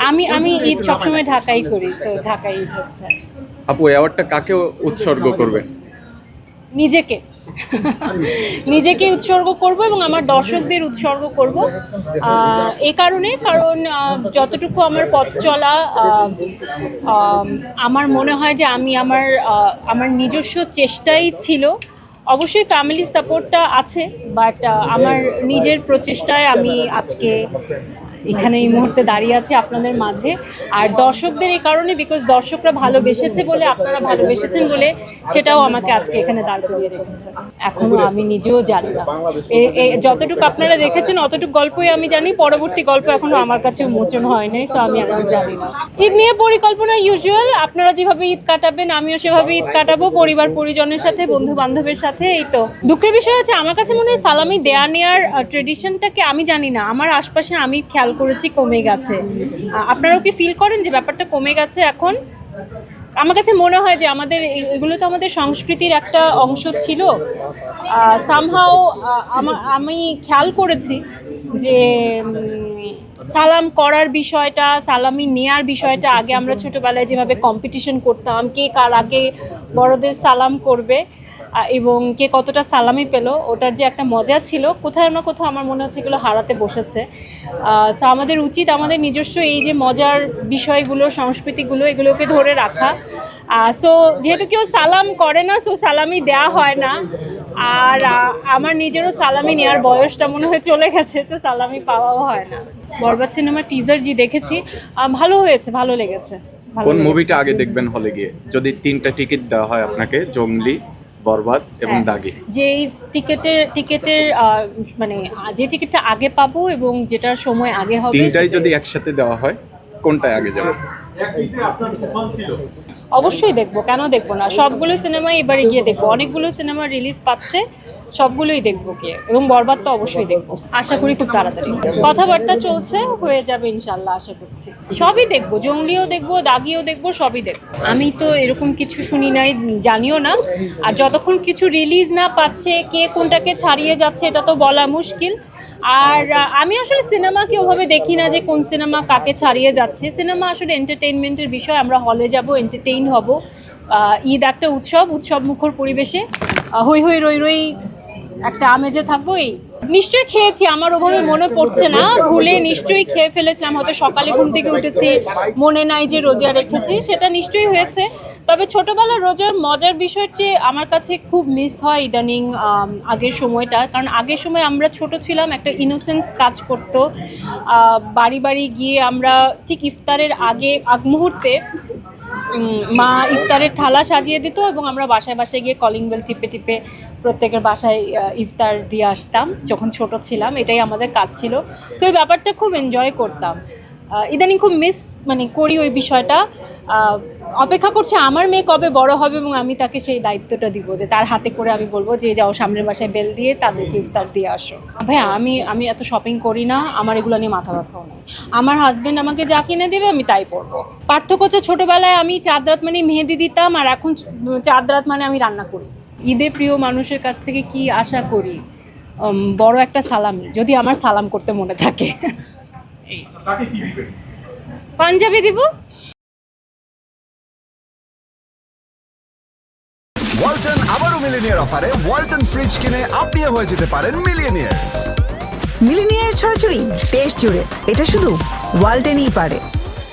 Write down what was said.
আমি ঈদ সবসময় ঢাকাই করি, তো ঢাকাই ঈদ হচ্ছে। আপু অ্যাওয়ার্ডটা কাকে উৎসর্গ করবেন? নিজেকে নিজেকে উৎসর্গ করব এবং আমার দর্শকদের উৎসর্গ করব। এই কারণ যতটুকু আমার পথ চলা, আমার মনে হয় যে আমি আমার নিজস্ব চেষ্টাই ছিল। অবশ্যই ফ্যামিলির সাপোর্টটা আছে, বাট আমার নিজের প্রচেষ্টায় আমি আজকে এখানে এই মুহূর্তে দাঁড়িয়ে আছি আপনাদের মাঝে। আর দর্শকদের এই কারণে, বিকজ দর্শকরা ভালোবেসেছে বলে, আপনারা ভালোবেসেছেন বলে, সেটাও আমাকে আজকে এখানে দাঁড় করিয়ে রেখেছে। এখনো আমি নিজেও জানি না, যতটুকু আপনারা দেখেছেন অতটুকু গল্পই আমি জানি, পরবর্তী গল্প এখনো আমার কাছে উন্মোচন হয় নাই, সো আমি এখন জানি না। ঈদ নিয়ে পরিকল্পনা ইউজুয়াল, আপনারা যেভাবে ঈদ কাটাবেন আমিও সেভাবে ঈদ কাটাবো, পরিবার পরিজনের সাথে, বন্ধু বান্ধবের সাথে। এই তো দুঃখের বিষয় আছে, আমার কাছে মনে হয় সালামি দেয়া নেওয়ার ট্রেডিশনটাকে আমি জানি না, আমার আশপাশে আমি খেয়াল করেছি কমে গেছে। আপনারাও কি ফিল করেন যে ব্যাপারটা কমে গেছে এখন? আমার কাছে মনে হয় যে এগুলো তো আমাদের সংস্কৃতির একটা অংশ ছিল। সামহাও আমি খেয়াল করেছি যে সালাম করার বিষয়টা, সালামি নেয়ার বিষয়টা, আগে আমরা ছোটোবেলায় যেভাবে কম্পিটিশন করতাম, কে কার আগে বড়দের সালাম করবে এবং কে কতটা সালামি পেলো, ওটার যে একটা মজা ছিল, কোথাও না কোথাও আমার মনে হচ্ছে এগুলো হারাতে বসেছে। সো আমাদের উচিত আমাদের নিজস্ব এই যে মজার বিষয়গুলো, সংস্কৃতিগুলো, এগুলোকে ধরে রাখা। সো যেহেতু কেউ সালাম করে না, সো সালামি দেওয়া হয় না। আর আমার নিজেরও সালামি নেওয়ার বয়সটা মনে হয় চলে গেছে, তো সালামি পাওয়াও হয় না। বরবাদ সিনেমার টিজার যে দেখেছি, ভালো হয়েছে, ভালো লেগেছে। কোন মুভিটা আগে দেখবেন হলে গিয়ে, যদি 3টা টিকিট দেওয়া হয় আপনাকে, জঙ্গলি, বরবাদ এবং দাগি? যে টিকেটের মানে যে টিকিটটা আগে পাবো এবং যেটার সময় আগে হবে, 3টাই যদি একসাথে দেওয়া হয় কোনটায় আগে যাবে? অবশ্যই দেখবো, কেন দেখবো না? সবগুলো সিনেমাই এবারে গিয়ে দেখবো, অনেকগুলো সিনেমা রিলিজ পাচ্ছে, সবগুলোই দেখবো গিয়ে, এবং বরবাদ তো অবশ্যই দেখবো, আশা করি খুব তাড়াতাড়ি। কথাবার্তা চলছে, হয়ে যাবে ইনশাল্লাহ, আশা করছি। সবই দেখবো, জঙ্গলিও দেখবো, দাগিও দেখবো, সবই দেখবো। আমি তো এরকম কিছু শুনি নাই, জানিও না। আর যতক্ষণ কিছু রিলিজ না পাচ্ছে, কে কোনটাকে ছাড়িয়ে যাচ্ছে, এটা তো বলা মুশকিল। আর আমি আসলে সিনেমাকে ওভাবে দেখি না যে কোন সিনেমা কাকে ছাড়িয়ে যাচ্ছে। সিনেমা আসলে এন্টারটেইনমেন্টের বিষয়, আমরা হলে যাব, এন্টারটেইন হব। ঈদ একটা উৎসব মুখর পরিবেশে, হই হই রই রই একটা আমেজে থাকবো। নিশ্চয়ই খেয়েছি, আমার ওভাবে মনে পড়ছে না, ভুলে নিশ্চয়ই খেয়ে ফেলেছিলাম, হয়তো সকালে ঘুম থেকে উঠেছি, মনে নাই যে রোজা রেখেছি, সেটা নিশ্চয়ই হয়েছে। তবে ছোটোবেলার রোজার মজার বিষয়ের চেয়ে আমার কাছে খুব মিস হয় ইদানিং আগের সময়টা, কারণ আগের সময় আমরা ছোট ছিলাম, একটা ইনোসেন্স কাজ করতো। বাড়ি বাড়ি গিয়ে আমরা ঠিক ইফতারের আগ মুহূর্তে মা ইফতারের থালা সাজিয়ে দিত এবং আমরা বাসায় বাসায় গিয়ে কলিং বেল টিপে টিপে প্রত্যেকের বাসায় ইফতার দিয়ে আসতাম যখন ছোট ছিলাম, এটাই আমাদের কাজ ছিল। সো এই ব্যাপারটা খুব এনজয় করতাম। ইদানিং খুব মিস করি ওই বিষয়টা। অপেক্ষা করছে আমার মেয়ে কবে বড় হবে এবং আমি তাকে সেই দায়িত্বটা দিব, যে তার হাতে করে আমি বলবো যে যাও সামনের বাসায় বেল দিয়ে তাদেরকে ইফতার দিয়ে আসো। ভাইয়া আমি এত শপিং করি না, আমার এগুলো নিয়ে মাথা ব্যথাও নেই। আমার হাজব্যান্ড আমাকে যা কিনে দেবে আমি তাই পরবো। পার্থক্য হচ্ছে ছোটোবেলায় আমি চাঁদ রাত মানে মেহেদি দিতাম, আর এখন চাঁদ রাত মানে আমি রান্না করি। ঈদে প্রিয় মানুষের কাছ থেকে কি আশা করি? বড় একটা সালামি, যদি আমার সালাম করতে মনে থাকে। পাঞ্জাবি দিব। ওয়ালটন আবারও মিলিনিয়ার অফারে ওয়ালটন ফ্রিজ কিনে আপনিও হয়ে যেতে পারেন মিলিয়নিয়ার। মিলিনিয়ার ছড়াছড়ি দেশ জুড়ে, এটা শুধু ওয়ালটেনই পারে।